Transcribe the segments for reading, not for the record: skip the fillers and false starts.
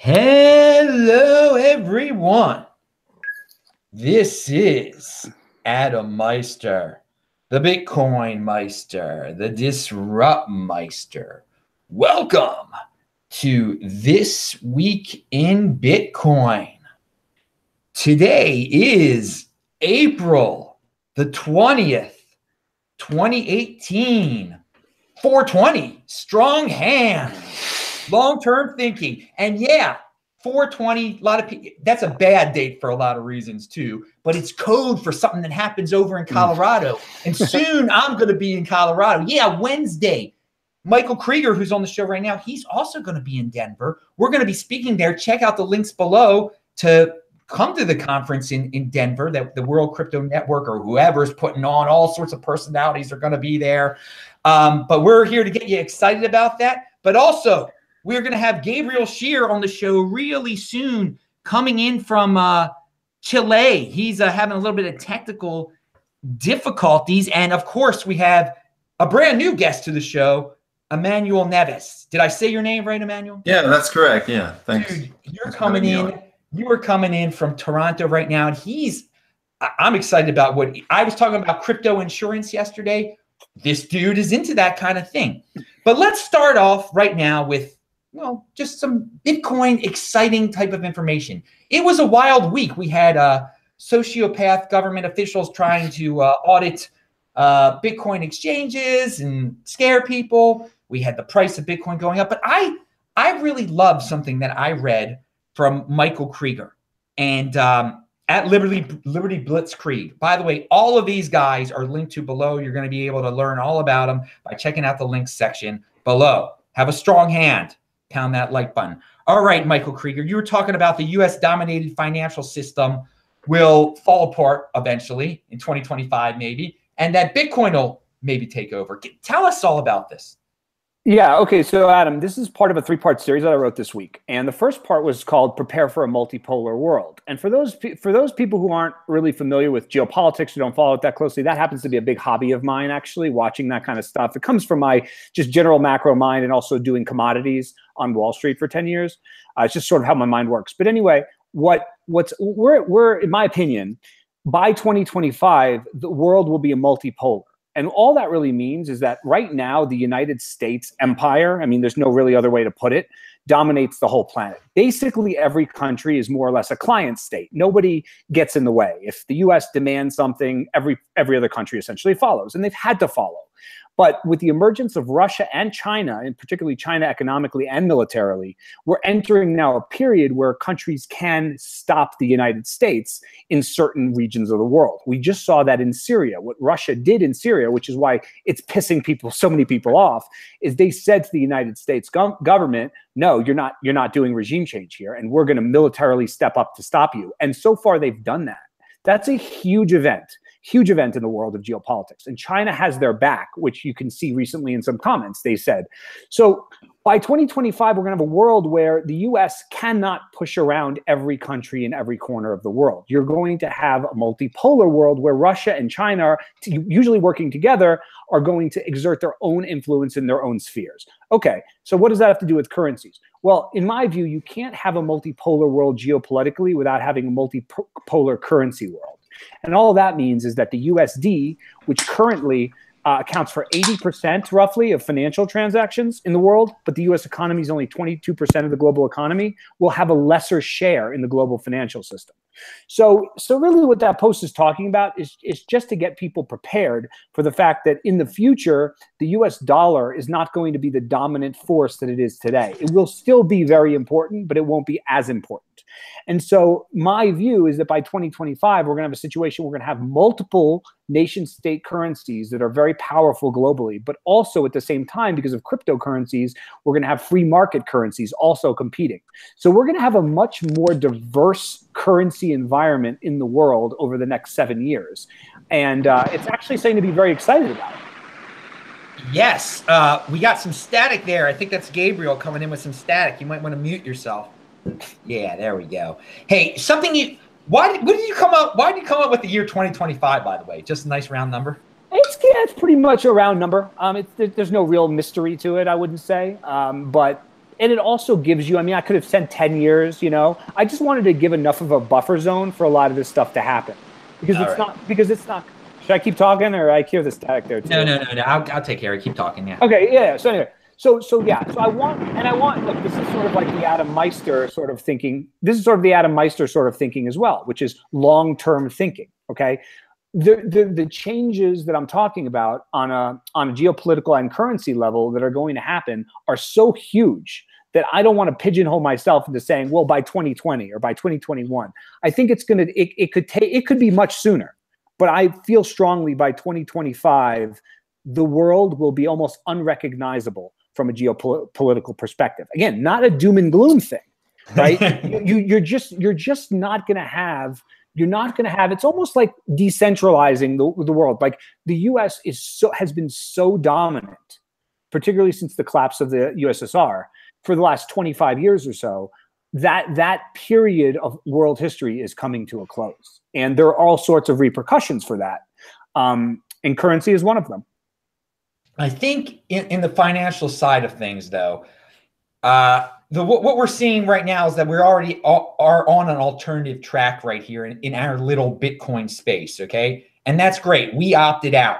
Hello, everyone. This is Adam Meister, the Bitcoin Meister, the Disrupt Meister. Welcome to This Week in Bitcoin. Today is April the 20th, 2018. 420, strong hand. Long-term thinking. And yeah, 420, a lot of people, that's a bad date for a lot of reasons too, but it's code for something that happens over in Colorado. And soon I'm going to be in Colorado. Yeah, Wednesday. Michael Krieger, who's on the show right now, he's also going to be in Denver. We're going to be speaking there. Check out the links below to come to the conference in Denver that the World Crypto Network or whoever is putting on. All sorts of personalities are going to be there. But we're here to get you excited about that. But also, we're going to have Gabriel on the show really soon, coming in from Chile. He's having a little bit of technical difficulties. And of course, we have a brand new guest to the show, Emanuel Neves. Did I say your name right, Emanuel? Yeah, that's correct. Yeah, thanks. Dude, you're coming in. You are coming in from Toronto right now. And I'm excited about what I was talking about crypto insurance yesterday. This dude is into that kind of thing. But let's start off right now with just some Bitcoin exciting type of information. It was a wild week. We had sociopath government officials trying to audit Bitcoin exchanges and scare people. We had the price of Bitcoin going up. But I really love something that I read from Michael Krieger and at Liberty Blitzkrieg. By the way, all of these guys are linked to below. You're going to be able to learn all about them by checking out the links section below. Have a strong hand. Pound that like button. All right, Michael Krieger, you were talking about the U.S.-dominated financial system will fall apart eventually in 2025 maybe, and that Bitcoin will maybe take over. Tell us all about this. Yeah, okay, so Adam, this is part of a three-part series that I wrote this week. And the first part was called Prepare for a Multipolar World. And for those people who aren't really familiar with geopolitics, who don't follow it that closely, that happens to be a big hobby of mine, actually, watching that kind of stuff. It comes from my just general macro mind and also doing commodities on Wall Street for 10 years. It's just sort of how my mind works. But anyway, we're in my opinion, by 2025, the world will be a multipolar. And all that really means is that right now, the United States empire, I mean, there's no really other way to put it, dominates the whole planet. Basically, every country is more or less a client state. Nobody gets in the way. If the US demands something, every other country essentially follows, and they've had to follow. But with the emergence of Russia and China, and particularly China economically and militarily, we're entering now a period where countries can stop the United States in certain regions of the world. We just saw that in Syria. What Russia did in Syria, which is why it's pissing so many people off, is they said to the United States government, no, you're not doing regime change here, and we're going to militarily step up to stop you. And so far, they've done that. That's a huge event in the world of geopolitics. And China has their back, which you can see recently in some comments, they said. So by 2025, we're going to have a world where the US cannot push around every country in every corner of the world. You're going to have a multipolar world where Russia and China, are usually working together, are going to exert their own influence in their own spheres. Okay, so what does that have to do with currencies? Well, in my view, you can't have a multipolar world geopolitically without having a multipolar currency world. And all that means is that the USD, which currently accounts for 80% roughly of financial transactions in the world, but the US economy is only 22% of the global economy, will have a lesser share in the global financial system. So really what that post is talking about is just to get people prepared for the fact that in the future, the US dollar is not going to be the dominant force that it is today. It will still be very important, but it won't be as important. And so my view is that by 2025, we're going to have a situation where we're going to have multiple nation-state currencies that are very powerful globally, but also at the same time, because of cryptocurrencies, we're going to have free market currencies also competing. So we're going to have a much more diverse currency environment in the world over the next 7 years. And it's actually something to be very excited about. Yes, we got some static there. I think that's Gabriel coming in with some static. You might want to mute yourself. Yeah, there we go. Hey, why did you come up with the year 2025, by the way? Just a nice round number? It's pretty much a round number. There's no real mystery to it, I wouldn't say. But and it also gives you, I mean, I could have sent 10 years, you know, I just wanted to give enough of a buffer zone for a lot of this stuff to happen because it's not, should I keep talking or I hear the static there too? No. I'll take care of it. Keep talking. Yeah. Okay. Yeah. So anyway, so I want, look, this is sort of like the Adam Meister sort of thinking. This is sort of the Adam Meister sort of thinking as well, which is long-term thinking. Okay. The changes that I'm talking about on a geopolitical and currency level that are going to happen are so huge that I don't want to pigeonhole myself into saying, well, by 2020 or by 2021. I think it could be much sooner, but I feel strongly by 2025 the world will be almost unrecognizable from a geopolitical perspective. Again, not a doom and gloom thing, right? You're just not going to have. You're not going to have. It's almost like decentralizing the world. Like the U.S. has been so dominant, particularly since the collapse of the USSR for the last 25 years or so. That period of world history is coming to a close, and there are all sorts of repercussions for that. And currency is one of them. I think in the financial side of things, though, what we're seeing right now is that we're already are on an alternative track right here in our little Bitcoin space, okay? And that's great. We opted out.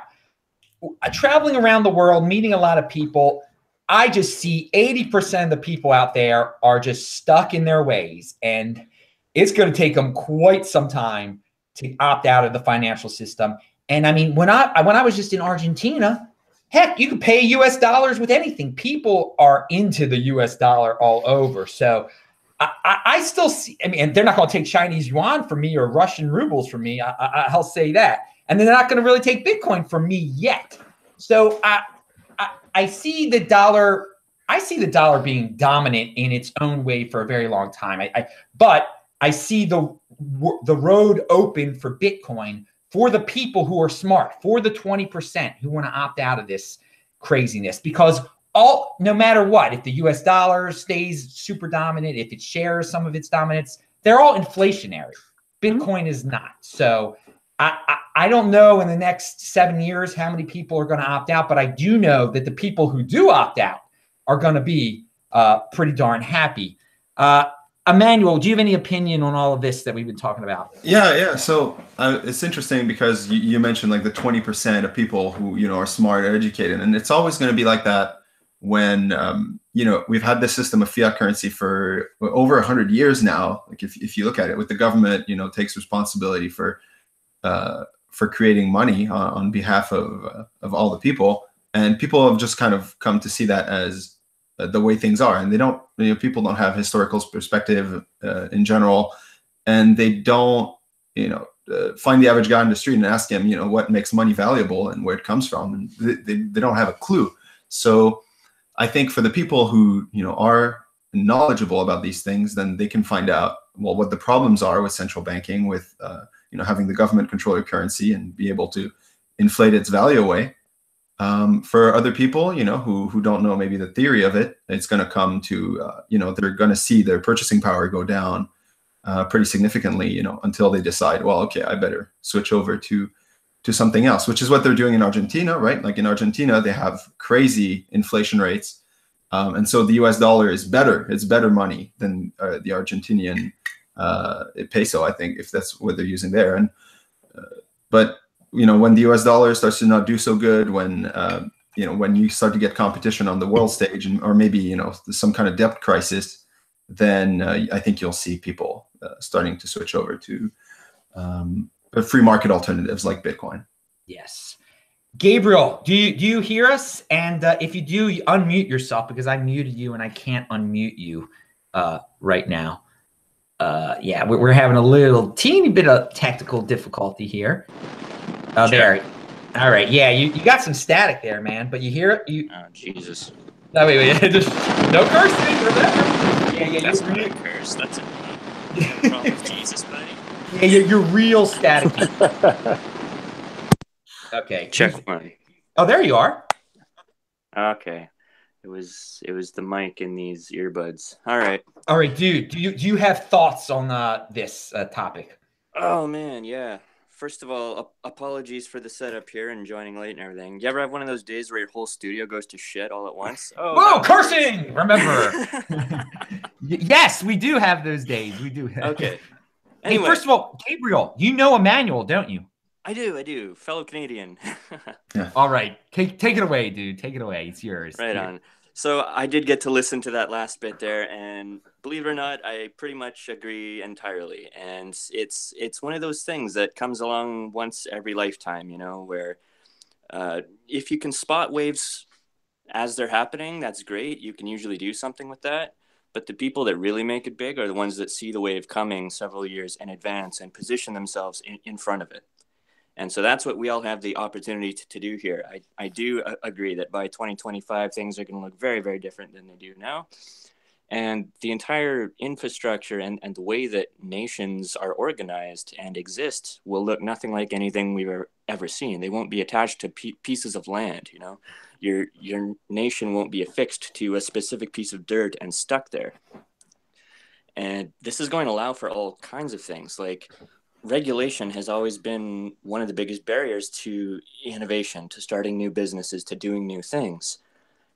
Traveling around the world, meeting a lot of people, I just see 80% of the people out there are just stuck in their ways, and it's going to take them quite some time to opt out of the financial system. And I mean, when I was just in Argentina, heck, you can pay US dollars with anything. People are into the US dollar all over. So I still see, I mean, and they're not going to take Chinese yuan from me or Russian rubles from me. I'll say that. And they're not going to really take Bitcoin from me yet. So I see the dollar. I see the dollar being dominant in its own way for a very long time. But I see the road open for Bitcoin for the people who are smart, for the 20% who want to opt out of this craziness, because no matter what, if the US dollar stays super dominant, if it shares some of its dominance, they're all inflationary. Bitcoin is not. So I don't know in the next 7 years how many people are going to opt out, but I do know that the people who do opt out are going to be pretty darn happy. Emanuel, do you have any opinion on all of this that we've been talking about? Yeah. So it's interesting because you mentioned like the 20% of people who, you know, are smart or educated, and it's always going to be like that when, you know, we've had this system of fiat currency for over 100 years now. Like if you look at it, with the government, you know, takes responsibility for creating money on behalf of all the people, and people have just kind of come to see that as the way things are, and they don't, you know, people don't have historical perspective in general, and they don't, you know, find the average guy on the street and ask him, you know, what makes money valuable and where it comes from, and they don't have a clue. So I think for the people who, you know, are knowledgeable about these things, then they can find out, well, what the problems are with central banking, with you know, having the government control your currency and be able to inflate its value away. For other people, you know, who don't know maybe the theory of it, it's going to come to, you know, they're going to see their purchasing power go down pretty significantly, you know, until they decide, well, okay, I better switch over to something else, which is what they're doing in Argentina, right? Like in Argentina, they have crazy inflation rates. And so the US dollar is better. It's better money than the Argentinian peso, I think, if that's what they're using there. And but you know, when the US dollar starts to not do so good, when you know, when you start to get competition on the world stage, or maybe, you know, some kind of debt crisis, then I think you'll see people starting to switch over to free market alternatives like Bitcoin. Yes. Gabriel, do you hear us? And if you do, you unmute yourself, because I muted you and I can't unmute you right now. Yeah, we're having a little teeny bit of technical difficulty here. Oh, there. All right. Yeah, you got some static there, man. But you hear it? Oh, Jesus. No, wait. Just no cursing, remember? Yeah. That's not a curse. That's a problem with Jesus, buddy. Yeah, you're real staticky. Okay. Check one. Oh, there you are. Okay. It was the mic in these earbuds. All right. All right, dude. Do you have thoughts on this topic? Oh man, yeah. first of all, apologies for the setup here and joining late and everything. You ever have one of those days where your whole studio goes to shit all at once? Oh, whoa, cursing! Remember. Yes, we do have those days. We do. Okay. Anyway. Hey, first of all, Gabriel, you know Emanuel, don't you? I do. Fellow Canadian. Yeah. All right. Take it away, dude. Take it away. It's yours. Right on. So I did get to listen to that last bit there, and believe it or not, I pretty much agree entirely. And it's one of those things that comes along once every lifetime, you know, where if you can spot waves as they're happening, that's great. You can usually do something with that. But the people that really make it big are the ones that see the wave coming several years in advance and position themselves in front of it. And so that's what we all have the opportunity to do here. I do agree that by 2025, things are going to look very, very different than they do now. And the entire infrastructure and the way that nations are organized and exist will look nothing like anything we've ever seen. They won't be attached to pieces of land, you know. Your nation won't be affixed to a specific piece of dirt and stuck there. And this is going to allow for all kinds of things. Like, regulation has always been one of the biggest barriers to innovation, to starting new businesses, to doing new things.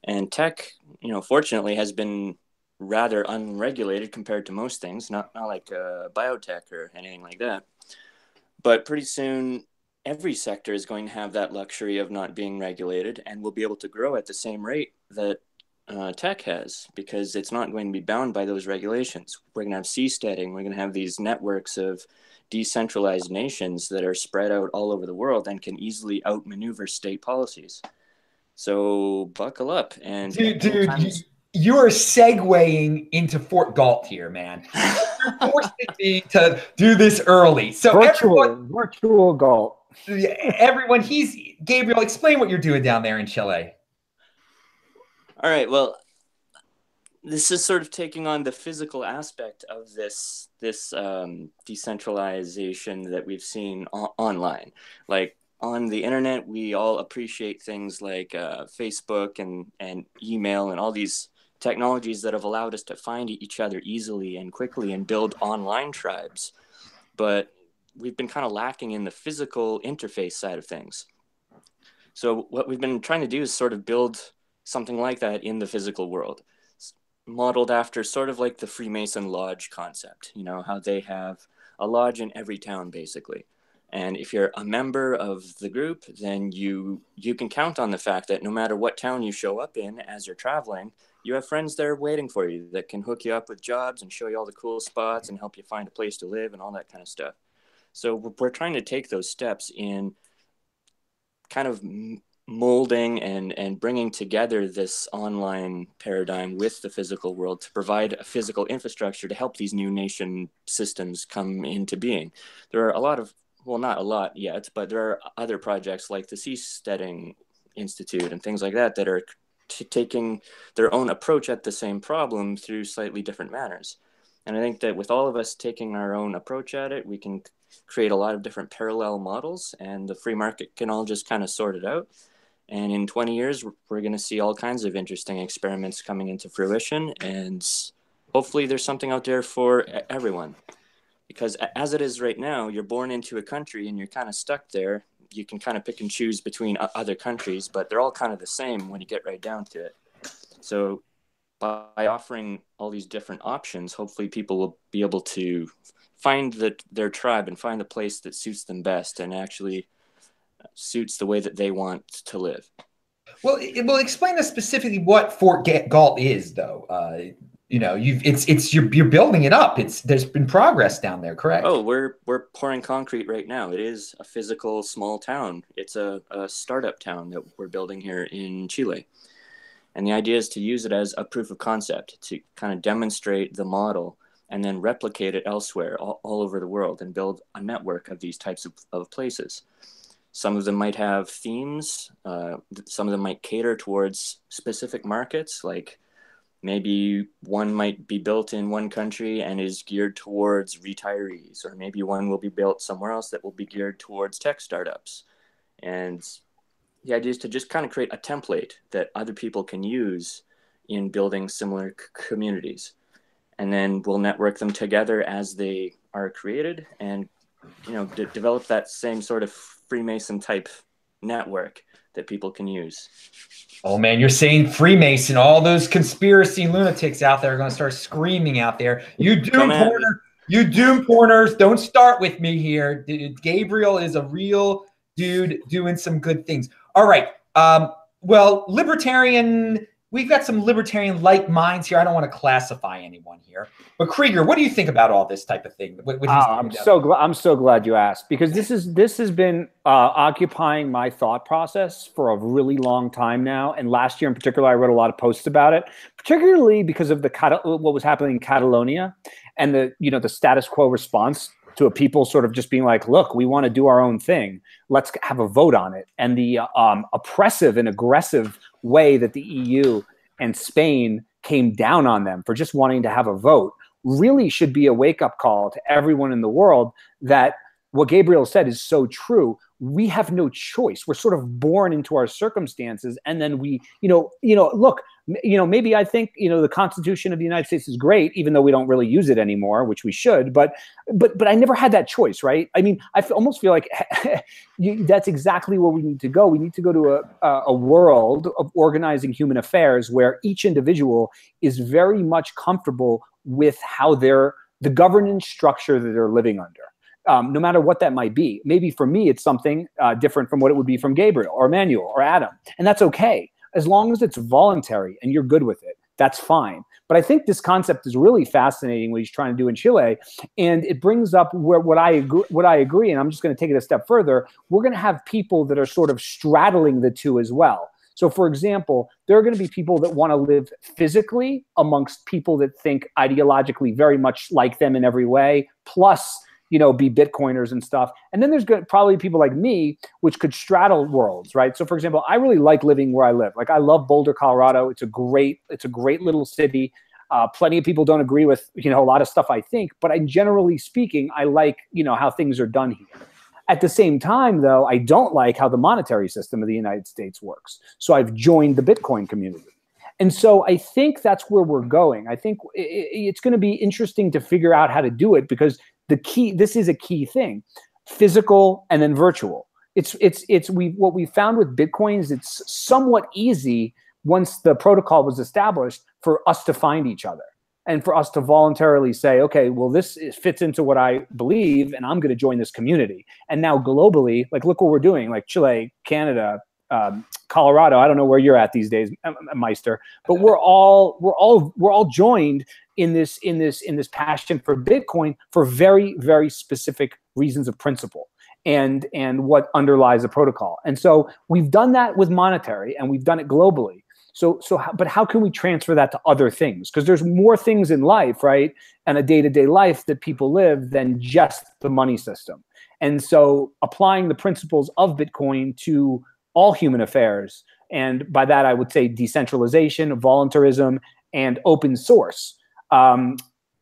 And tech, you know, fortunately has been rather unregulated compared to most things, not like biotech or anything like that. But pretty soon, every sector is going to have that luxury of not being regulated and will be able to grow at the same rate that tech has, because it's not going to be bound by those regulations. We're going to have seasteading. We're going to have these networks of decentralized nations that are spread out all over the world and can easily outmaneuver state policies. So buckle up. And dude, you are segueing into Fort Galt here, man. You're forcing me to do this early. So virtual Galt. Everyone, Gabriel, explain what you're doing down there in Chile. All right, well, this is sort of taking on the physical aspect of this decentralization that we've seen online. Like, on the internet, we all appreciate things like Facebook and email and all these technologies that have allowed us to find each other easily and quickly and build online tribes. But we've been kind of lacking in the physical interface side of things. So what we've been trying to do is sort of build something like that in the physical world, modeled after sort of like the Freemason lodge concept, you know, how they have a lodge in every town, basically. And if you're a member of the group, then you can count on the fact that no matter what town you show up in as you're traveling, you have friends there waiting for you that can hook you up with jobs and show you all the cool spots and help you find a place to live and all that kind of stuff. So we're trying to take those steps in kind of molding and bringing together this online paradigm with the physical world to provide a physical infrastructure to help these new nation systems come into being. There are a lot of, well, not a lot yet, but there are other projects like the Seasteading Institute and things like that that are taking their own approach at the same problem through slightly different manners. And I think that with all of us taking our own approach at it, we can create a lot of different parallel models, and the free market can all just kind of sort it out. And in 20 years, we're going to see all kinds of interesting experiments coming into fruition. And hopefully there's something out there for everyone. Because as it is right now, you're born into a country and you're kind of stuck there. You can kind of pick and choose between other countries, but they're all kind of the same when you get right down to it. So by offering all these different options, hopefully people will be able to find their tribe and find the place that suits them best and actually suits the way that they want to live. Well, explain us specifically what Fort Galt is, though. You know, you're building it up. There's been progress down there, correct? Oh, we're pouring concrete right now. It is a physical small town. It's a startup town that we're building here in Chile. And the idea is to use it as a proof of concept, to kind of demonstrate the model and then replicate it elsewhere, all over the world, and build a network of these types of places. Some of them might have themes. Some of them might cater towards specific markets, like maybe one might be built in one country and is geared towards retirees, or maybe one will be built somewhere else that will be geared towards tech startups. And the idea is to just kind of create a template that other people can use in building similar communities. And then we'll network them together as they are created and develop that same sort of Freemason type network that people can use. Oh man, you're saying Freemason. All those conspiracy lunatics out there are going to start screaming out there. You doom porners, don't start with me here. Gabriel is a real dude doing some good things. All right. Well, libertarian, we've got some libertarian-like minds here. I don't want to classify anyone here. But Krieger, what do you think about all this type of thing? I'm so glad you asked, because this has been occupying my thought process for a really long time now. And last year in particular, I wrote a lot of posts about it, particularly because of what was happening in Catalonia and the status quo response to a people sort of just being like, look, we want to do our own thing. Let's have a vote on it. And the oppressive and aggressive way that the EU and Spain came down on them for just wanting to have a vote really should be a wake-up call to everyone in the world that what Gabriel said is so true. We have no choice. We're sort of born into our circumstances. And then we, look, maybe I think, the Constitution of the United States is great, even though we don't really use it anymore, which we should. But I never had that choice, right? I mean, almost feel like that's exactly where we need to go. We need to go to a world of organizing human affairs where each individual is very much comfortable with how the governance structure that they're living under. No matter what that might be. Maybe for me, it's something different from what it would be from Gabriel or Emanuel or Adam. And that's okay. As long as it's voluntary and you're good with it, that's fine. But I think this concept is really fascinating what he's trying to do in Chile. And it brings up what I agree, and I'm just going to take it a step further. We're going to have people that are sort of straddling the two as well. So, for example, there are going to be people that want to live physically amongst people that think ideologically very much like them in every way, plus be Bitcoiners and stuff. And then there's probably people like me, which could straddle worlds, right? So for example, I really like living where I live. Like I love Boulder, Colorado. It's a great little city. Plenty of people don't agree with, a lot of stuff I think, but generally speaking, I like, how things are done here. At the same time, though, I don't like how the monetary system of the United States works. So I've joined the Bitcoin community. And so I think that's where we're going. I think it's going to be interesting to figure out how to do it, because this is a key thing, physical and then virtual. What we found with Bitcoin is it's somewhat easy once the protocol was established for us to find each other and for us to voluntarily say, okay, well, this fits into what I believe and I'm going to join this community. And now globally, like, look what we're doing, like Chile, Canada, Colorado. I don't know where you're at these days, Meister, but we're all joined in this passion for Bitcoin for very, very specific reasons of principle and what underlies the protocol. And so we've done that with monetary and we've done it globally. But how can we transfer that to other things? Because there's more things in life, right? And a day-to-day life that people live than just the money system. And so applying the principles of Bitcoin to all human affairs, and by that I would say decentralization, voluntarism, and open source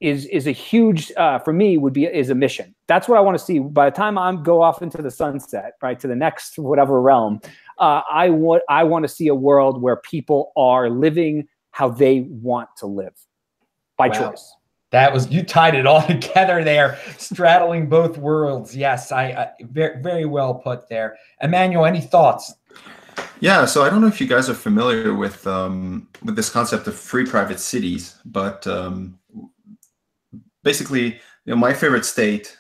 is a huge, for me, is a mission. That's what I want to see. By the time I go off into the sunset, right, to the next whatever realm, I want to see a world where people are living how they want to live by choice. You tied it all together there, straddling both worlds. Yes, I very, very well put there. Emanuel, any thoughts? Yeah, so I don't know if you guys are familiar with this concept of free private cities, but basically, my favorite state,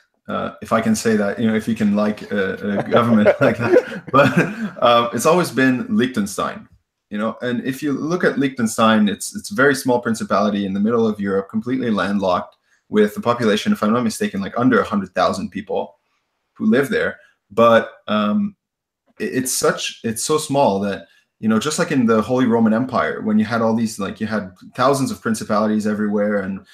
if I can say that, if you can like a government like that, but it's always been Liechtenstein. And if you look at Liechtenstein, it's a very small principality in the middle of Europe, completely landlocked, with a population, if I'm not mistaken, like under 100,000 people who live there. But it's so small that, just like in the Holy Roman Empire, when you had all these, like, you had thousands of principalities everywhere, and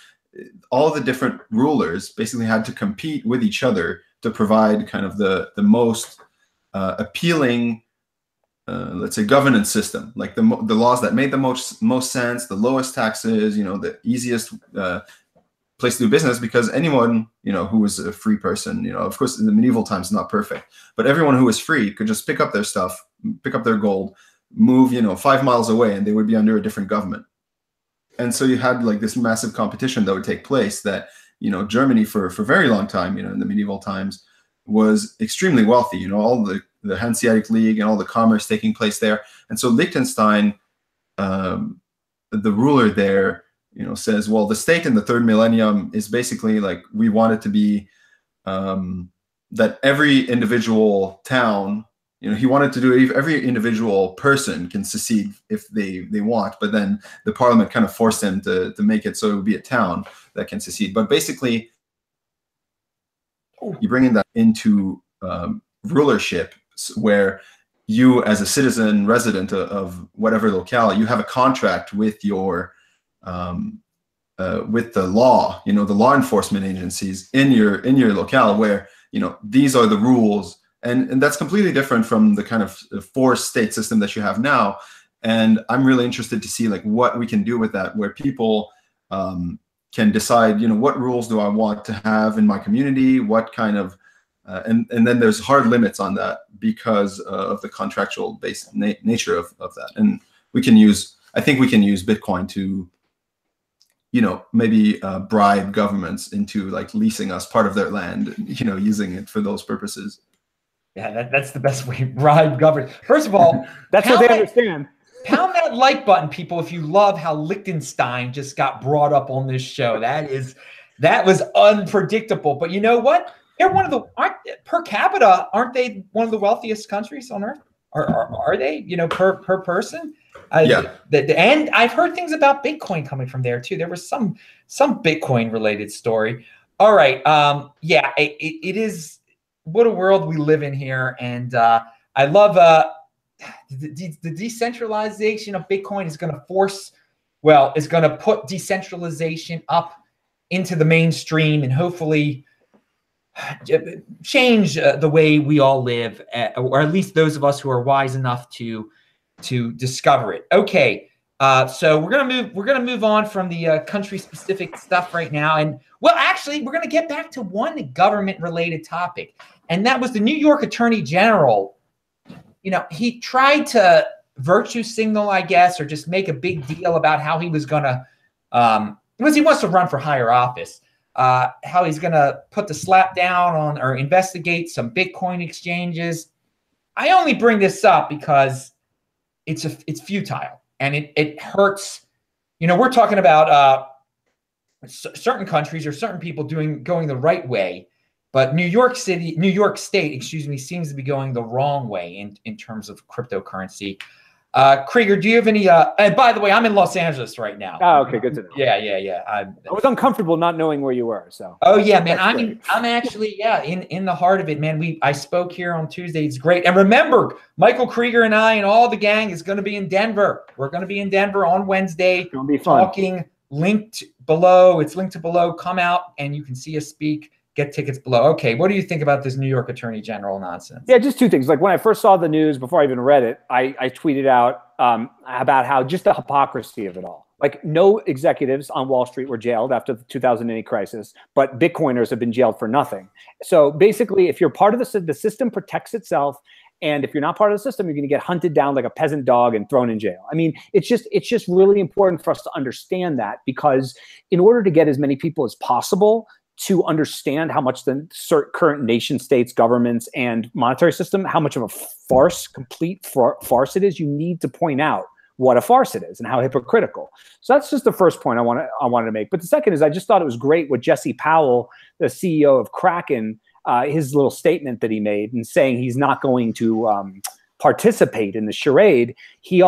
all the different rulers basically had to compete with each other to provide kind of the most appealing, let's say, governance system, like the laws that made the most sense, the lowest taxes, the easiest place to do business, because anyone, who was a free person, of course, in the medieval times, not perfect, but everyone who was free could just pick up their stuff, pick up their gold, move, 5 miles away, and they would be under a different government. And so you had like this massive competition that would take place that, Germany for a very long time, in the medieval times, was extremely wealthy. You know, all the Hanseatic League and all the commerce taking place there. And so Liechtenstein, the ruler there, you know, says, well, the state in the third millennium is basically like, we want it to be that every individual town, you know, he wanted to do every individual person can secede if they want, but then the parliament kind of forced him to make it so it would be a town that can secede. But basically, you bring in that into rulership, where you, as a citizen resident of whatever locale, you have a contract with your with the law, you know, the law enforcement agencies in your locale, where, you know, these are the rules. And that's completely different from the kind of forced state system that you have now. And I'm really interested to see like what we can do with that, where people can decide, you know, what rules do I want to have in my community? What kind of, and then there's hard limits on that because of the contractual based nature of that. And we can use, I think we can use Bitcoin to, you know, maybe bribe governments into like leasing us part of their land, you know, using it for those purposes. Yeah, that's the best way. Bribe government. First of all, that's what they understand. Pound that like button, people, if you love how Liechtenstein just got brought up on this show. That was unpredictable. But you know what? They're one of the per capita, aren't they one of the wealthiest countries on earth? Are they? You know, per person. Yeah. And I've heard things about Bitcoin coming from there too. There was some Bitcoin related story. All right. Yeah, it is. What a world we live in here. And I love the decentralization of Bitcoin is going to put decentralization up into the mainstream and hopefully change the way we all live, or at least those of us who are wise enough to discover it. Okay. So we're gonna move on from the country-specific stuff right now, and well, actually, we're gonna get back to one government-related topic, and that was the New York Attorney General. You know, he tried to virtue signal, I guess, or just make a big deal about how he was gonna, because he wants to run for higher office, how he's gonna put the slap down on or investigate some Bitcoin exchanges. I only bring this up because it's futile. And it hurts. You know, we're talking about certain countries or certain people going the right way, but New York State, excuse me, seems to be going the wrong way in terms of cryptocurrency. Krieger, do you have any? And by the way, I'm in Los Angeles right now. Oh, okay, good to know. Yeah. I was uncomfortable not knowing where you were. So. Oh yeah, man. I'm actually in the heart of it, man. I spoke here on Tuesday. It's great. And remember, Michael Krieger and I and all the gang is going to be in Denver. We're going to be in Denver on Wednesday. It's going to be fun. Talking. Linked below. It's linked to below. Come out and you can see us speak. Get tickets below. Okay, what do you think about this New York Attorney General nonsense? Yeah, just two things. Like when I first saw the news, before I even read it, I tweeted out about how just the hypocrisy of it all. Like no executives on Wall Street were jailed after the 2008 crisis, but Bitcoiners have been jailed for nothing. So basically, if you're part of the system protects itself. And if you're not part of the system, you're going to get hunted down like a peasant dog and thrown in jail. I mean, it's just really important for us to understand that, because in order to get as many people as possible to understand how much the current nation states, governments, and monetary system, how much of a farce, complete farce it is, you need to point out what a farce it is and how hypocritical. So that's just the first point I wanted to make. But the second is I just thought it was great what Jesse Powell, the CEO of Kraken, his little statement that he made and saying he's not going to participate in the charade. He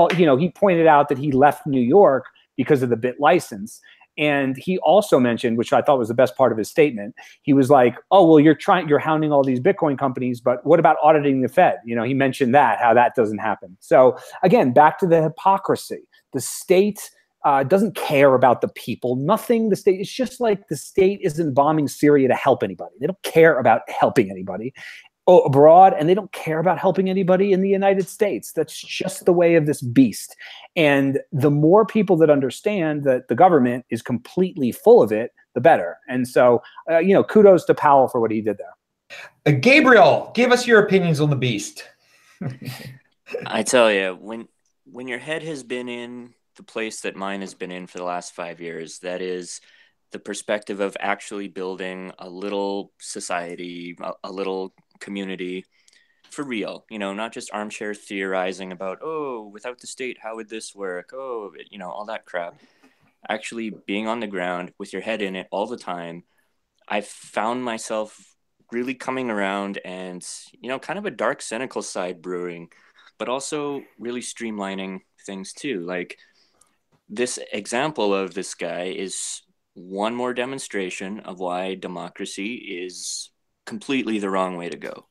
pointed out that he left New York because of the bit license. And he also mentioned, which I thought was the best part of his statement, he was like, oh, well, you're hounding all these Bitcoin companies, but what about auditing the Fed? You know, he mentioned how that doesn't happen. So again, back to the hypocrisy. The state doesn't care about the people. Nothing. The state, it's just like the state isn't bombing Syria to help anybody. They don't care about helping anybody abroad, and they don't care about helping anybody in the United States. That's just the way of this beast. And the more people that understand that the government is completely full of it, the better. And so, kudos to Powell for what he did there. Gabriel, give us your opinions on the beast. I tell you, when your head has been in the place that mine has been in for the last 5 years, that is the perspective of actually building a little society, a little community for real, you know, not just armchair theorizing about, oh, without the state, how would this work? Oh, you know, all that crap. Actually being on the ground with your head in it all the time, I found myself really coming around and, you know, kind of a dark, cynical side brewing, but also really streamlining things too. Like this example of this guy is one more demonstration of why democracy is completely the wrong way to go.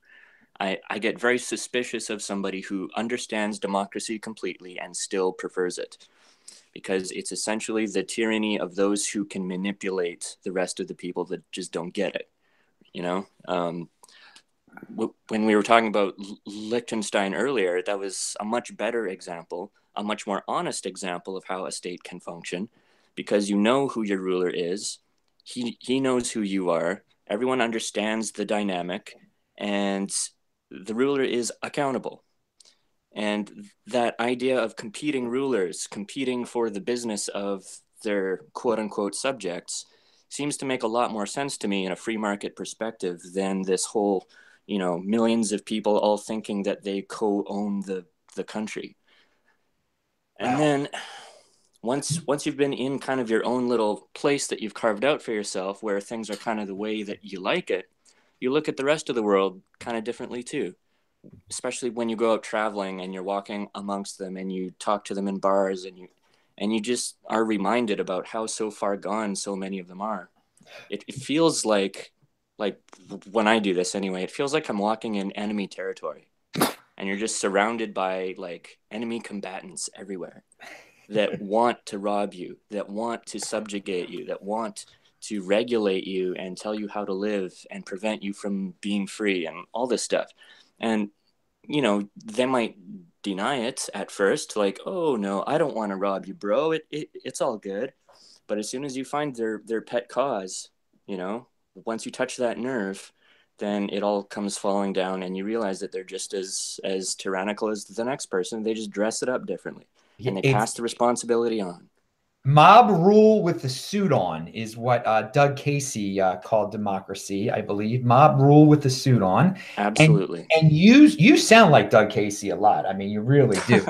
I get very suspicious of somebody who understands democracy completely and still prefers it, because it's essentially the tyranny of those who can manipulate the rest of the people that just don't get it. You know, when we were talking about Liechtenstein earlier, that was a much better example, a much more honest example of how a state can function, because you know who your ruler is. He knows who you are. Everyone understands the dynamic, and the ruler is accountable. And that idea of competing rulers, competing for the business of their quote unquote subjects, seems to make a lot more sense to me in a free market perspective than this whole, you know, millions of people all thinking that they co-own the country. And then once you've been in kind of your own little place that you've carved out for yourself, where things are kind of the way that you like it, you look at the rest of the world kind of differently too. Especially when you go out traveling and you're walking amongst them and you talk to them in bars, and you just are reminded about how so far gone so many of them are. It feels like when I do this anyway, it feels like I'm walking in enemy territory, and you're just surrounded by like enemy combatants everywhere that want to rob you, that want to subjugate you, that want to regulate you and tell you how to live and prevent you from being free and all this stuff. And, you know, they might deny it at first, like, oh, no, I don't want to rob you, bro. It's all good. But as soon as you find their pet cause, you know, once you touch that nerve, then it all comes falling down, and you realize that they're just as tyrannical as the next person. They just dress it up differently, and they pass the responsibility on. Mob rule with the suit on is what Doug Casey called democracy, I believe. Mob rule with the suit on. Absolutely. And you sound like Doug Casey a lot. I mean, you really do.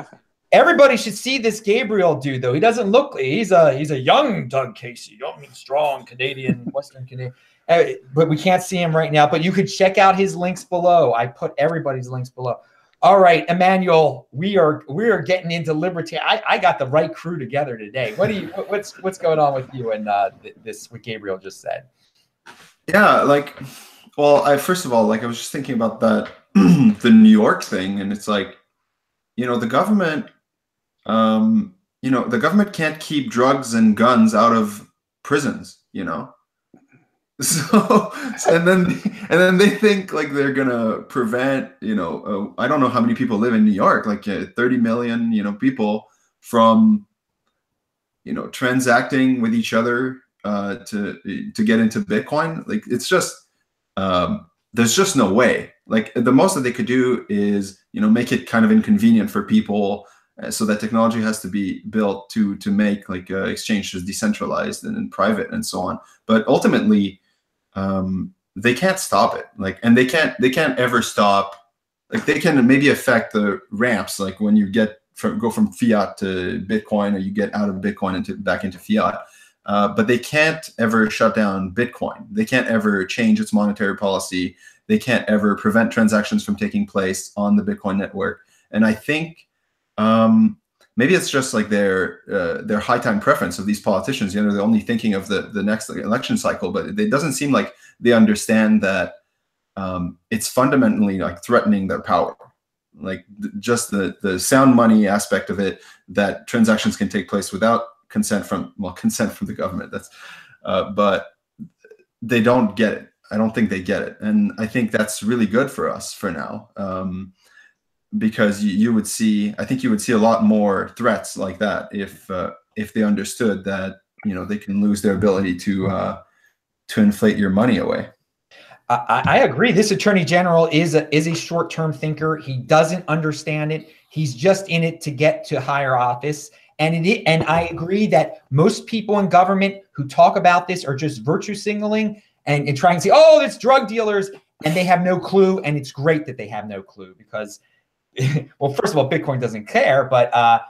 Everybody should see this Gabriel dude, though. He doesn't look. He's a young Doug Casey, young, strong Canadian, Western Canadian. But we can't see him right now. But you could check out his links below. I put everybody's links below. All right, Emanuel, we are getting into liberty. I got the right crew together today. What's going on with you and this what Gabriel just said? Yeah, like, well, first of all, like, I was just thinking about that the New York thing, and it's like, you know, the government, the government can't keep drugs and guns out of prisons, you know. So and then they think like they're gonna prevent, you know, I don't know how many people live in New York, like 30 million, you know, people from, you know, transacting with each other to get into Bitcoin. Like, it's just there's just no way. Like, the most that they could do is, you know, make it kind of inconvenient for people, so that technology has to be built to make like exchanges decentralized and private and so on. But ultimately, they can't stop it. Like, and they can't ever stop. Like, they can maybe affect the ramps, like when you go from fiat to Bitcoin, or you get out of Bitcoin back into fiat. But they can't ever shut down Bitcoin. They can't ever change its monetary policy. They can't ever prevent transactions from taking place on the Bitcoin network. And I think maybe it's just like their high time preference of these politicians. You know, they're only thinking of the next election cycle, but it doesn't seem like they understand that it's fundamentally like threatening their power. Like, just the sound money aspect of it, that transactions can take place without consent from the government. But they don't get it. I don't think they get it, and I think that's really good for us for now. Because you would see a lot more threats like that if they understood that, you know, they can lose their ability to inflate your money away. I agree. This attorney general is a short-term thinker. He doesn't understand it. He's just in it to get to higher office. And I agree that most people in government who talk about this are just virtue signaling and trying to say, oh, it's drug dealers. and they have no clue. And it's great that they have no clue because, well, first of all, Bitcoin doesn't care, but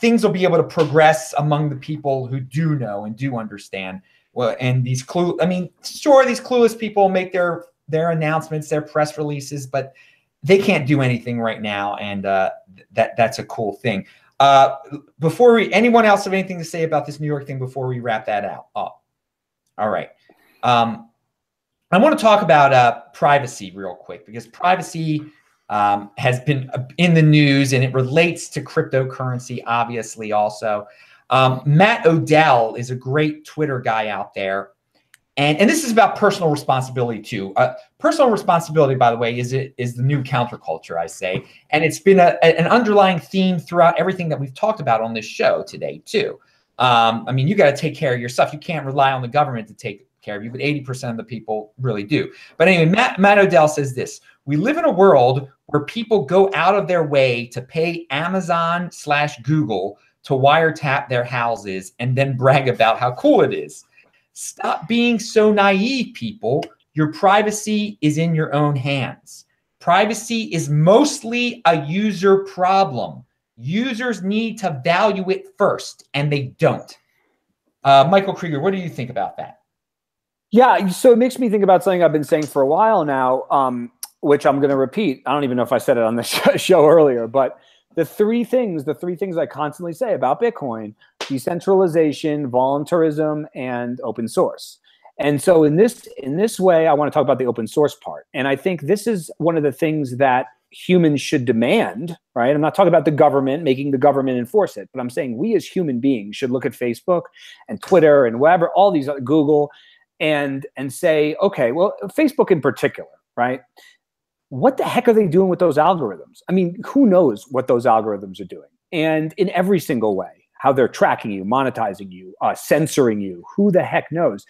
things will be able to progress among the people who do know and do understand. Well, and these I mean, sure, these clueless people make their announcements, their press releases, but they can't do anything right now, and that's a cool thing. Before anyone else have anything to say about this New York thing before we wrap that out? Oh, all right. I want to talk about privacy real quick, because privacy has been in the news, and it relates to cryptocurrency, obviously, also. Matt Odell is a great Twitter guy out there. And this is about personal responsibility too. Personal responsibility, by the way, is the new counterculture, I say. And it's been an underlying theme throughout everything that we've talked about on this show today too. I mean, you got to take care of yourself. You can't rely on the government to take care of you, but 80% of the people really do. But anyway, Matt Odell says this: we live in a world where people go out of their way to pay Amazon/Google to wiretap their houses and then brag about how cool it is. Stop being so naive, people. Your privacy is in your own hands. Privacy is mostly a user problem. Users need to value it first, and they don't. Michael Krieger, what do you think about that? Yeah, so it makes me think about something I've been saying for a while now, which I'm going to repeat. I don't even know if I said it on the show earlier, but the three things I constantly say about Bitcoin: decentralization, voluntarism, and open source. And so in this way, I want to talk about the open source part. And I think this is one of the things that humans should demand, right? I'm not talking about the government, making the government enforce it, but I'm saying we as human beings should look at Facebook and Twitter and whatever, all these, Google, and say, okay, well, Facebook in particular, right? What the heck are they doing with those algorithms? I mean, who knows what those algorithms are doing? And in every single way, how they're tracking you, monetizing you, censoring you, who the heck knows?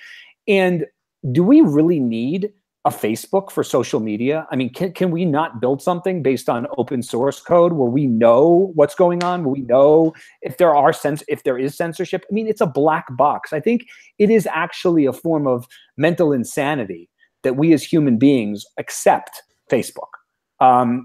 And do we really need a Facebook for social media? I mean, can we not build something based on open source code where we know what's going on, where we know if there is censorship? I mean, it's a black box. I think it is actually a form of mental insanity that we as human beings accept Facebook.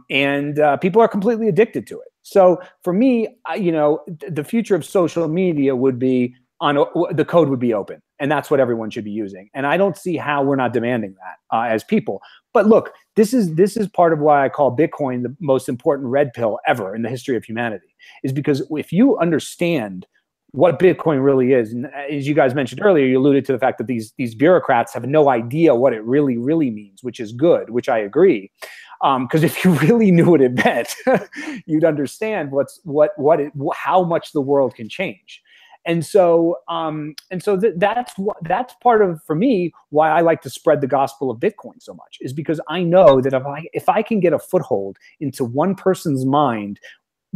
And people are completely addicted to it. So for me, the future of social media would be the code would be open, and that's what everyone should be using. And I don't see how we're not demanding that as people. But look, this is part of why I call Bitcoin the most important red pill ever in the history of humanity, is because if you understand what Bitcoin really is, and as you guys mentioned earlier, you alluded to the fact that these bureaucrats have no idea what it really means, which is good, which I agree. Because if you really knew what it meant, you'd understand how much the world can change. And so that's part of, for me, why I like to spread the gospel of Bitcoin so much, is because I know that if I can get a foothold into one person's mind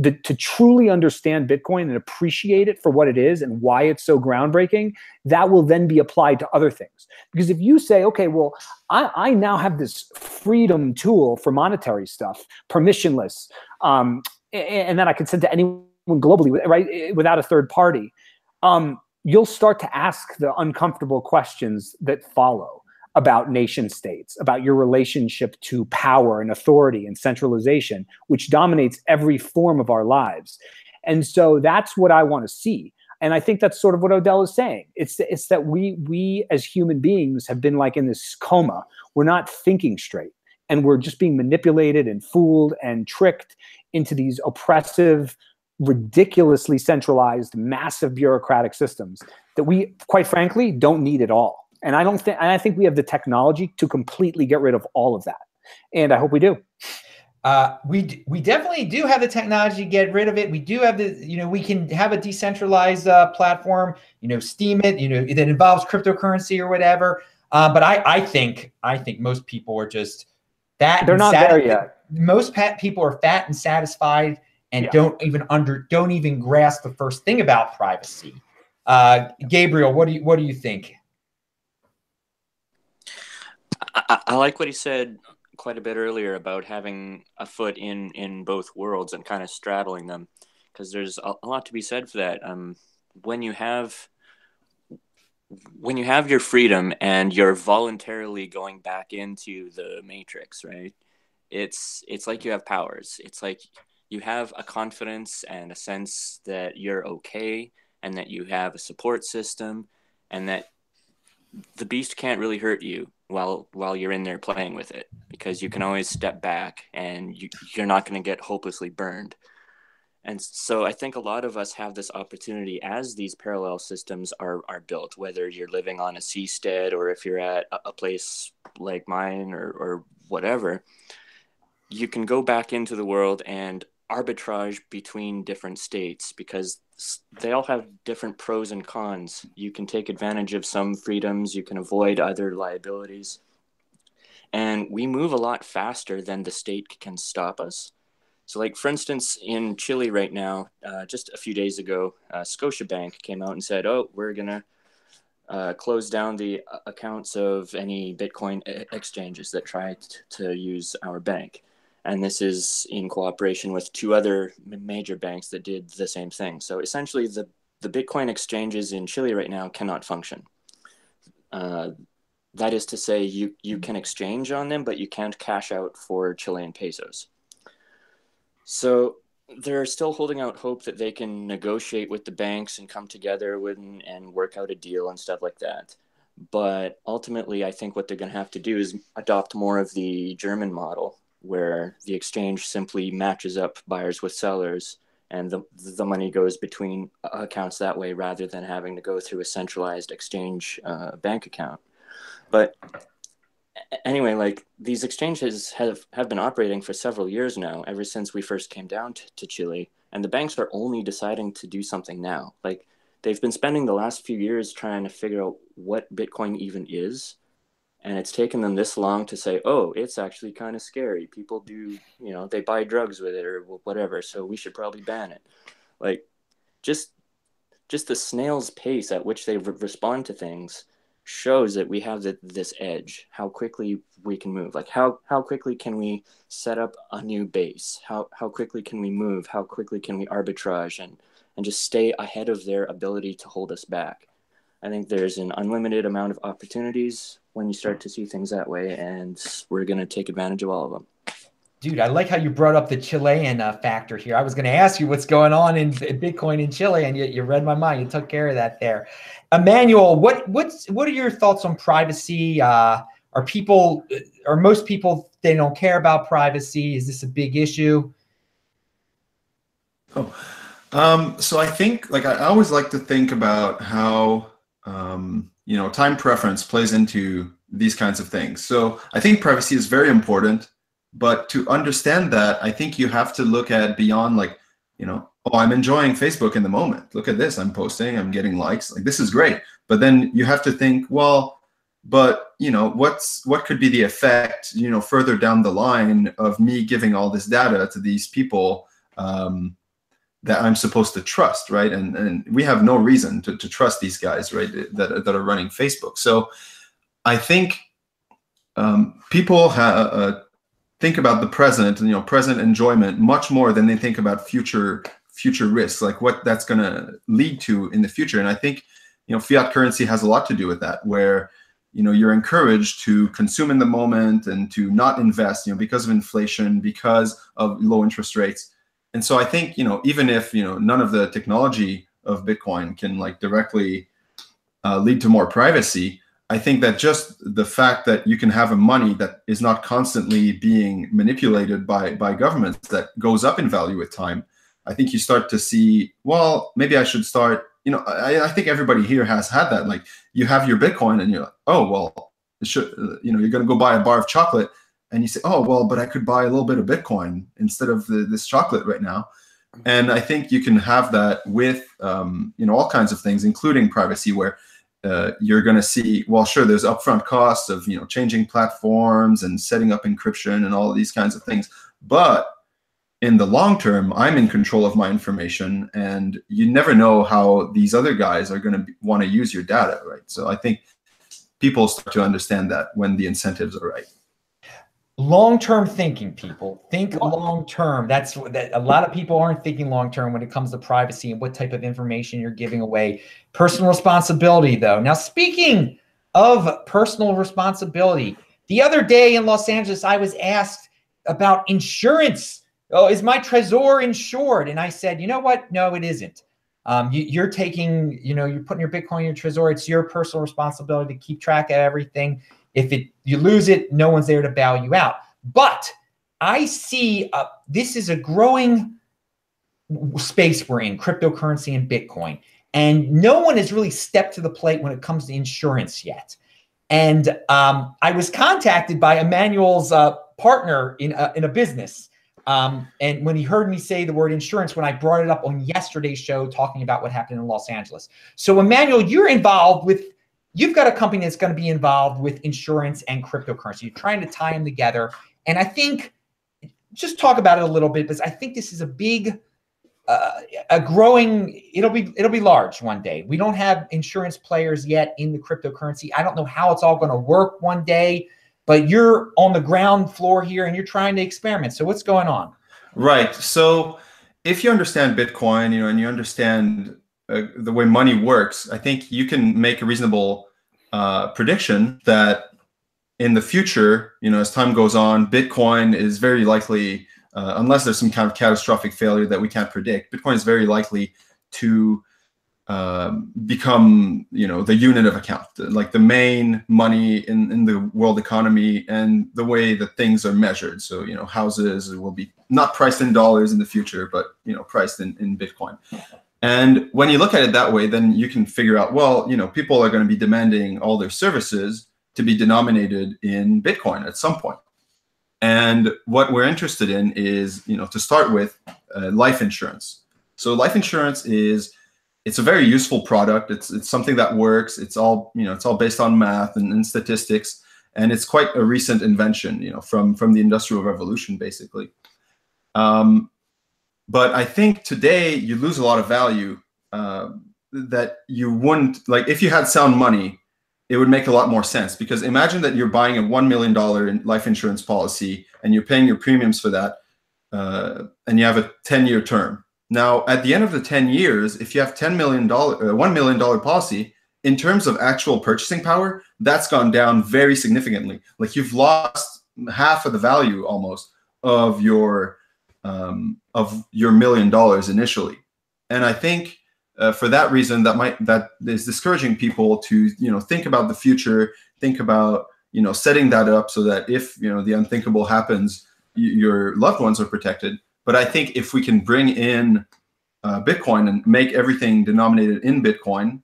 to truly understand Bitcoin and appreciate it for what it is and why it's so groundbreaking, that will then be applied to other things. Because if you say, okay, well, I now have this freedom tool for monetary stuff, permissionless, and then I can send to anyone globally, right, without a third party, you'll start to ask the uncomfortable questions that follow about nation states, about your relationship to power and authority and centralization, which dominates every form of our lives. And so that's what I want to see. And I think that's sort of what Odell is saying. It's that we as human beings have been like in this coma. We're not thinking straight, and we're just being manipulated and fooled and tricked into these oppressive, ridiculously centralized, massive bureaucratic systems that we, quite frankly, don't need at all. And I think we have the technology to completely get rid of all of that. And I hope we do. We definitely do have the technology to get rid of it. We do have we can have a decentralized platform, steam it, that involves cryptocurrency or whatever. But I think most people are just fat. They're not there yet. Most people are fat and satisfied and don't even grasp the first thing about privacy. Gabriel, what do you think? I like what he said quite a bit earlier about having a foot in both worlds and kind of straddling them, because there's a lot to be said for that. When you have when you have your freedom and you're voluntarily going back into the matrix, right? It's like you have powers. It's like you have a confidence and a sense that you're okay, and that you have a support system, and that the beast can't really hurt you while you're in there playing with it, because you can always step back and you're not going to get hopelessly burned. And so I think a lot of us have this opportunity as these parallel systems are built, whether you're living on a seastead or if you're at a place like mine or whatever, you can go back into the world and arbitrage between different states, because they all have different pros and cons. You can take advantage of some freedoms, you can avoid other liabilities. And we move a lot faster than the state can stop us. So like, for instance, in Chile right now, just a few days ago, Scotiabank came out and said, oh, we're going to close down the accounts of any Bitcoin exchanges that try to use our bank. And this is in cooperation with two other major banks that did the same thing. So essentially, the Bitcoin exchanges in Chile right now cannot function. That is to say, you can exchange on them, but you can't cash out for Chilean pesos. So they're still holding out hope that they can negotiate with the banks and come together and work out a deal and stuff like that. But ultimately, I think what they're going to have to do is adopt more of the German model, where the exchange simply matches up buyers with sellers, and the money goes between accounts that way, rather than having to go through a centralized exchange bank account. But anyway, like, these exchanges have been operating for several years now, ever since we first came down to Chile, and the banks are only deciding to do something now. Like, they've been spending the last few years trying to figure out what Bitcoin even is, and it's taken them this long to say, oh, it's actually kind of scary. People do, they buy drugs with it or whatever, so we should probably ban it. Like, just the snail's pace at which they respond to things shows that we have this edge, how quickly we can move. Like, how quickly can we set up a new base? How quickly can we move? How quickly can we arbitrage and just stay ahead of their ability to hold us back? I think there's an unlimited amount of opportunities when you start to see things that way, and we're going to take advantage of all of them. Dude, I like how you brought up the Chilean factor here. I was going to ask you what's going on in Bitcoin in Chile, and you read my mind. You took care of that there. Emanuel, what are your thoughts on privacy? Are most people, they don't care about privacy? Is this a big issue? So I think, like, I always like to think about how time preference plays into these kinds of things. So I think privacy is very important. But to understand that, I think you have to look at beyond, like, oh, I'm enjoying Facebook in the moment. Look at this. I'm posting. I'm getting likes. Like, this is great. But then you have to think, well, but, what could be the effect, further down the line of me giving all this data to these people that I'm supposed to trust, right? And we have no reason to trust these guys, right, that are running Facebook. So I think people think about the present and present enjoyment much more than they think about future risks, like what that's going to lead to in the future. And I think fiat currency has a lot to do with that, where you're encouraged to consume in the moment and to not invest, because of inflation, because of low interest rates. And so I think even if none of the technology of Bitcoin can, like, directly lead to more privacy, I think that just the fact that you can have a money that is not constantly being manipulated by governments, that goes up in value with time, I think you start to see, well, maybe I should start, I think everybody here has had that. Like, you have your Bitcoin and you're like, oh, well, you're going to go buy a bar of chocolate and you say, oh, well, but I could buy a little bit of Bitcoin instead of this chocolate right now. And I think you can have that with, all kinds of things, including privacy, where you're going to see, well, sure, there's upfront costs of, changing platforms and setting up encryption and all of these kinds of things. But in the long term, I'm in control of my information, and you never know how these other guys are going to want to use your data, right? So I think people start to understand that when the incentives are right. Long-term thinking, people. Think long-term. That's that a lot of people aren't thinking long-term when it comes to privacy and what type of information you're giving away. Personal responsibility, though. Now, speaking of personal responsibility, the other day in Los Angeles, I was asked about insurance. Oh, is my Trezor insured? And I said, you know what? No, it isn't. You're taking, you're putting your Bitcoin in your Trezor. It's your personal responsibility to keep track of everything. If you lose it, no one's there to bail you out. But I see this is a growing space we're in, cryptocurrency and Bitcoin. And no one has really stepped to the plate when it comes to insurance yet. And I was contacted by Emanuel's partner in a business. And when he heard me say the word insurance, when I brought it up on yesterday's show, talking about what happened in Los Angeles. So Emanuel, you've got a company that's going to be involved with insurance and cryptocurrency. You're trying to tie them together. And I think, just talk about it a little bit, because I think this is a big, a growing, it'll be large one day. We don't have insurance players yet in the cryptocurrency. I don't know how it's all going to work one day, but you're on the ground floor here and you're trying to experiment. So what's going on? Right. So if you understand Bitcoin, and you understand the way money works, I think you can make a reasonable prediction that in the future, as time goes on, Bitcoin is very likely, unless there's some kind of catastrophic failure that we can't predict, Bitcoin is very likely to become, the unit of account, like the main money in the world economy and the way that things are measured. So, houses will be not priced in dollars in the future, but, priced in Bitcoin. And when you look at it that way, then you can figure out, well, people are going to be demanding all their services to be denominated in Bitcoin at some point. And what we're interested in is, to start with, life insurance. So life insurance it's a very useful product. It's something that works. It's all, it's all based on math and statistics. And it's quite a recent invention, from the Industrial Revolution, basically. But I think today you lose a lot of value that you wouldn't, like if you had sound money, it would make a lot more sense. Because imagine that you're buying a $1 million life insurance policy and you're paying your premiums for that, and you have a 10-year term. Now, at the end of the 10 years, if you have $1 million policy, in terms of actual purchasing power, that's gone down very significantly. Like you've lost half of the value almost of your $1 million initially. And I think for that reason, that is discouraging people to think about the future, think about setting that up so that if the unthinkable happens, your loved ones are protected. But I think if we can bring in Bitcoin and make everything denominated in Bitcoin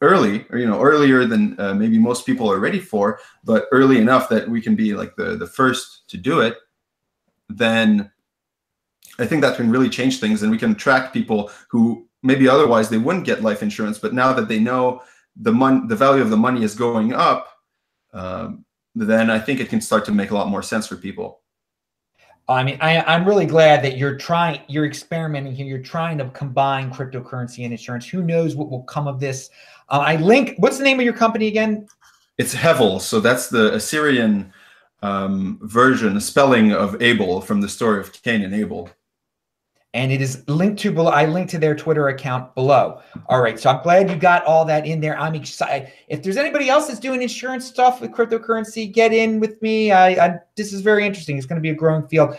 early, or earlier than maybe most people are ready for, but early enough that we can be like the first to do it, then I think that can really change things, and we can attract people who maybe otherwise they wouldn't get life insurance, but now that they know the value of the money is going up, then I think it can start to make a lot more sense for people. I mean, I'm really glad that you're experimenting here. You're trying to combine cryptocurrency and insurance. Who knows what will come of this? What's the name of your company again? It's Hevel. So that's the Assyrian version, spelling of Abel from the story of Cain and Abel. And it is linked to below. I linked to their Twitter account below. All right. So I'm glad you got all that in there. I'm excited. If there's anybody else that's doing insurance stuff with cryptocurrency, get in with me. This is very interesting. It's going to be a growing field.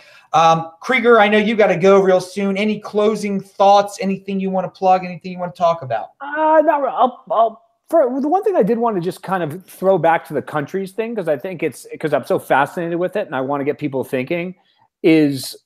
Krieger, I know you got to go real soon. Any closing thoughts? Anything you want to plug? Anything you want to talk about? For the one thing I did want to just kind of throw back to the countries thing, because I think because I'm so fascinated with it and I want to get people thinking, is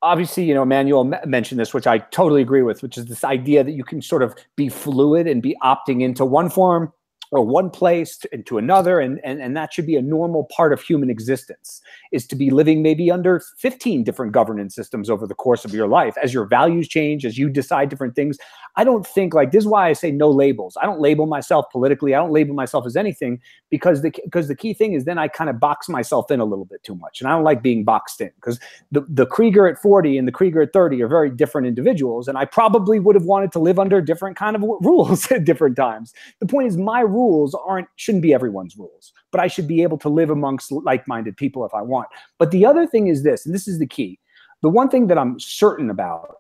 obviously, Emanuel mentioned this, which I totally agree with, which is this idea that you can sort of be fluid and be opting into one form or one place into another. And that should be a normal part of human existence, is to be living maybe under 15 different governance systems over the course of your life. As your values change, as you decide different things, I don't think, like, this is why I say no labels. I don't label myself politically. I don't label myself as anything, because the key thing is then I kind of box myself in a little bit too much. And I don't like being boxed in, because the Krieger at 40 and the Krieger at 30 are very different individuals. And I probably would have wanted to live under different kind of rules at different times. The point is, my rules rules shouldn't be everyone's rules, but I should be able to live amongst like-minded people if I want. But the other thing is this, and this is the key. The one thing that I'm certain about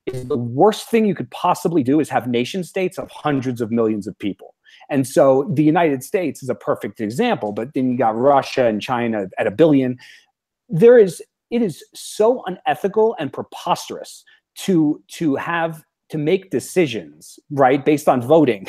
is the worst thing you could possibly do is have nation states of hundreds of millions of people. And so the United States is a perfect example, but then you got Russia and China at 1 billion. It is so unethical and preposterous to make decisions, right, based on voting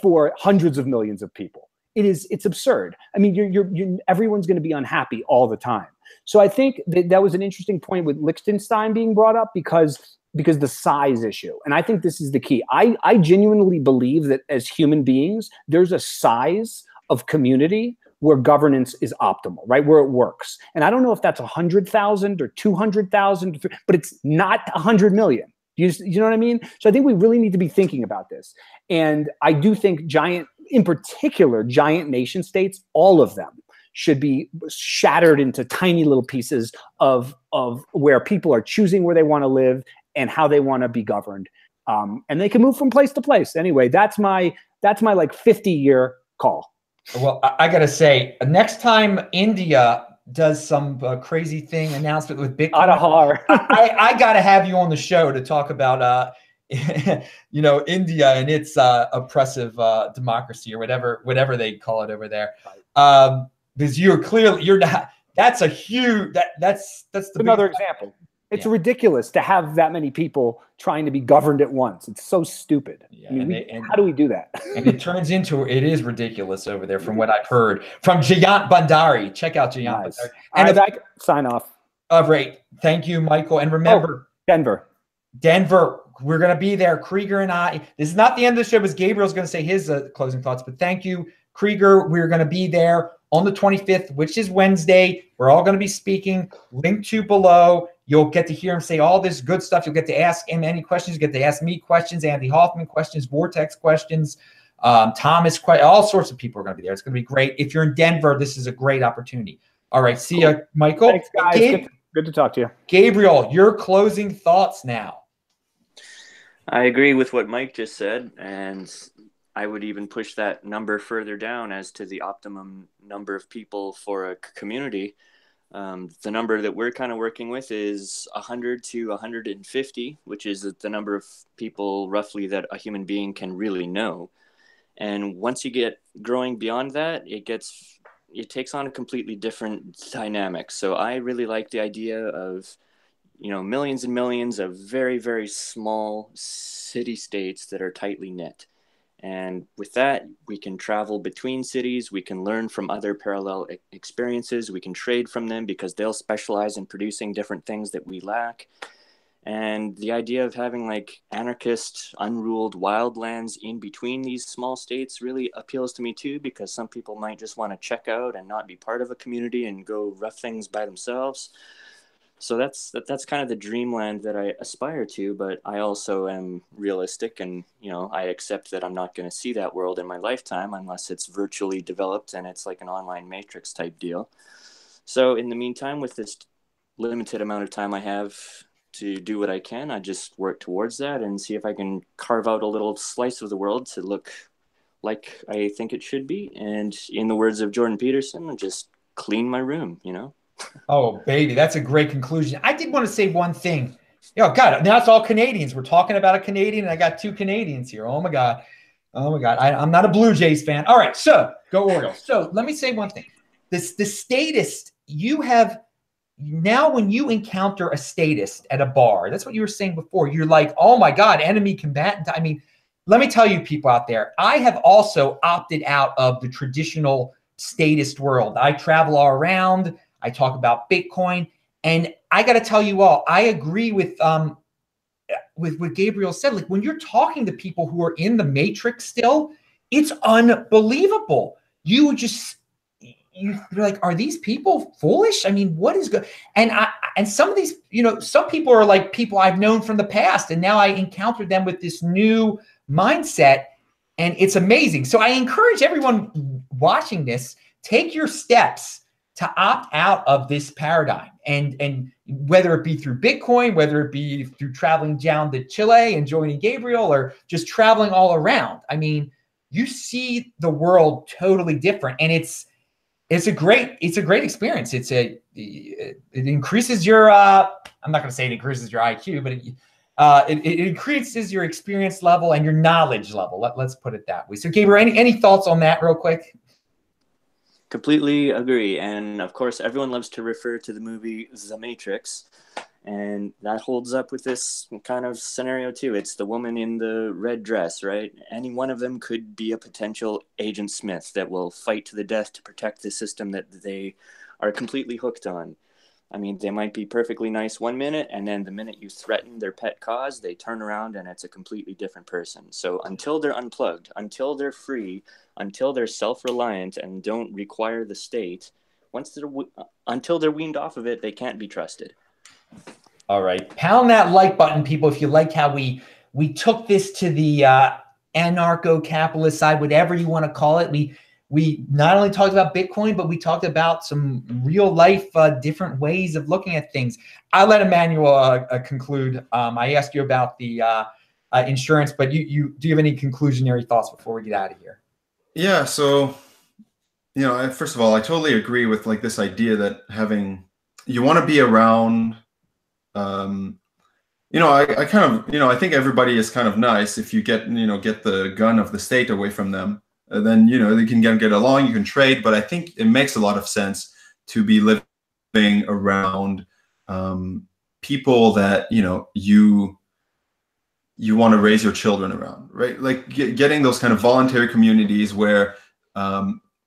for hundreds of millions of people. It's absurd. I mean, everyone's going to be unhappy all the time. So I think that was an interesting point with Liechtenstein being brought up because the size issue. And I think this is the key. I genuinely believe that as human beings, there's a size of community where governance is optimal, right? Where it works. And I don't know if that's 100,000 or 200,000, but it's not 100 million. You know what I mean? So I think we really need to be thinking about this. And I do think giant nation states, all of them, should be shattered into tiny little pieces of where people are choosing where they want to live and how they want to be governed. And they can move from place to place. Anyway, that's my like 50-year call. Well, I got to say, next time India does some crazy thing announcement with Bitcoin, I got to have you on the show to talk about, India and its oppressive democracy or whatever they call it over there. Because you're not. That's a huge. That's another example. It's ridiculous to have that many people trying to be governed at once. It's so stupid. Yeah, I mean, how do we do that? And it is ridiculous over there from what I've heard from Jayant Bhandari. Check out Jayant Bhandari. And if I sign off. Great. Thank you, Michael. And remember, Denver, we're going to be there. Krieger and I, this is not the end of the show because Gabriel's going to say his closing thoughts, but thank you, Krieger. We're going to be there on the 25th, which is Wednesday. We're all going to be speaking. Link to below. You'll get to hear him say all this good stuff. You'll get to ask him any questions. You get to ask me questions, Andy Hoffman questions, Vortex questions, Thomas questions. All sorts of people are going to be there. It's going to be great. If you're in Denver, this is a great opportunity. All right. See you, Michael. Thanks, guys. Good to talk to you. Gabriel, your closing thoughts now. I agree with what Mike just said, and I would even push that number further down as to the optimum number of people for a community. The number that we're kind of working with is 100 to 150, which is the number of people roughly that a human being can really know. And once you get growing beyond that, it takes on a completely different dynamic. So I really like the idea of, millions and millions of very, very small city-states that are tightly knit. And with that, we can travel between cities. We can learn from other parallel experiences. We can trade from them because they'll specialize in producing different things that we lack. And the idea of having like anarchist, unruled wildlands in between these small states really appeals to me too, because some people might just want to check out and not be part of a community and go rough things by themselves. So that's kind of the dreamland that I aspire to, but I also am realistic and, I accept that I'm not going to see that world in my lifetime unless it's virtually developed and it's like an online matrix type deal. So in the meantime, with this limited amount of time I have to do what I can, I just work towards that and see if I can carve out a little slice of the world to look like I think it should be. And in the words of Jordan Peterson, just clean my room, Oh, baby, that's a great conclusion. I did want to say one thing. God, now it's all Canadians. We're talking about a Canadian, and I got 2 Canadians here. Oh, my God. I'm not a Blue Jays fan. All right, so go Orioles. So let me say one thing. The statist, you have now when you encounter a statist at a bar, that's what you were saying before. You're like, oh, my God, enemy combatant. I mean, let me tell you people out there, I have also opted out of the traditional statist world. I travel all around. I talk about Bitcoin, and I got to tell you all, I agree with what Gabriel said. Like when you're talking to people who are in the matrix still, it's unbelievable. You're like, are these people foolish? I mean, what is good? And some of these, some people are like people I've known from the past, and now I encountered them with this new mindset, and it's amazing. So I encourage everyone watching this, take your steps to opt out of this paradigm, and whether it be through Bitcoin, whether it be through traveling down to Chile and joining Gabriel, or just traveling all around. I mean, you see the world totally different. And it's a great experience. It increases your, I'm not going to say it increases your IQ, but it increases your experience level and your knowledge level. Let's put it that way. So Gabriel, any thoughts on that real quick? Completely agree. And of course, everyone loves to refer to the movie The Matrix. And that holds up with this kind of scenario too. It's the woman in the red dress, right? Any one of them could be a potential Agent Smith that will fight to the death to protect the system that they are completely hooked on. I mean, they might be perfectly nice 1 minute, and then the minute you threaten their pet cause, they turn around and it's a completely different person. So until they're unplugged, until they're free, until they're self-reliant and don't require the state, until they're weaned off of it, they can't be trusted. All right. Pound that like button, people, if you like how we took this to the anarcho-capitalist side, whatever you want to call it. We not only talked about Bitcoin, but we talked about some real life, different ways of looking at things. I'll let Emanuel conclude. I asked you about the insurance, but do you have any conclusionary thoughts before we get out of here? Yeah. So, first of all, I totally agree with like this idea that you want to be around, I kind of, I think everybody is kind of nice if you get the gun of the state away from them. Then they can get along, you can trade, but I think it makes a lot of sense to be living around people that you want to raise your children around, right? Like getting those kind of voluntary communities where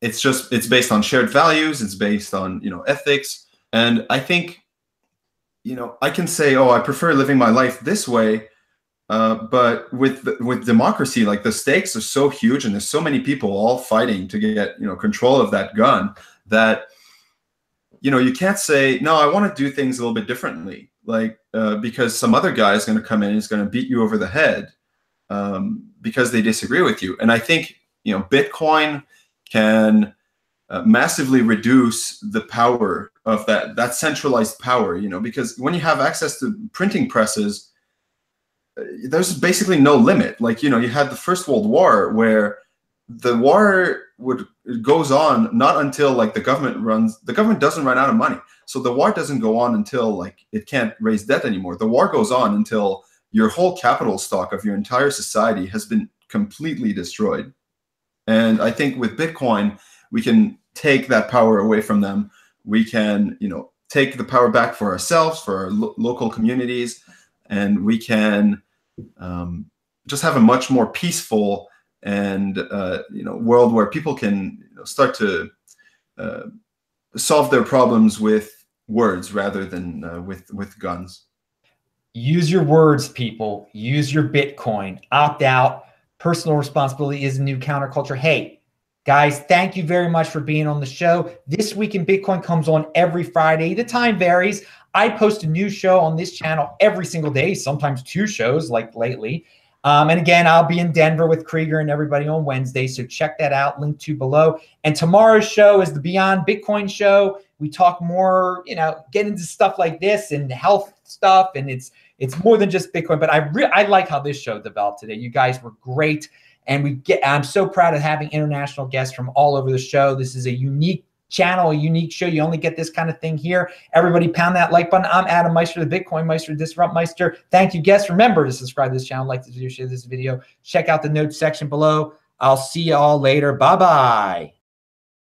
it's based on shared values, it's based on ethics, and I think I can say, oh, I prefer living my life this way. But with democracy, like the stakes are so huge and there's so many people all fighting to get control of that gun that you can't say, no, I want to do things a little bit differently, like because some other guy is going to come in and is going to beat you over the head because they disagree with you. And I think Bitcoin can massively reduce the power of that centralized power, because when you have access to printing presses, there's basically no limit. Like, you had the First World War where the war goes on not until like the government doesn't run out of money. So the war doesn't go on until like it can't raise debt anymore. The war goes on until your whole capital stock of your entire society has been completely destroyed. And I think with Bitcoin, we can take that power away from them. We can, take the power back for ourselves, for our local communities, and we can just have a much more peaceful and world where people can start to solve their problems with words rather than with guns. Use your words, people. Use your Bitcoin. Opt out. Personal responsibility is a new counterculture. Hey, guys, thank you very much for being on the show. This Week in Bitcoin comes on every Friday. The time varies. I post a new show on this channel every single day, sometimes 2 shows like lately. And again, I'll be in Denver with Krieger and everybody on Wednesday. So check that out, link to below. And tomorrow's show is the Beyond Bitcoin show. We talk more, get into stuff like this and health stuff. And it's more than just Bitcoin, but I like how this show developed today. You guys were great. And I'm so proud of having international guests from all over the show. This is a unique channel, a unique show. You only get this kind of thing here. Everybody pound that like button. I'm Adam Meister, the Bitcoin Meister, Disrupt Meister. Thank you, guests. Remember to subscribe to this channel, like this video, share this video. Check out the notes section below. I'll see you all later. Bye-bye.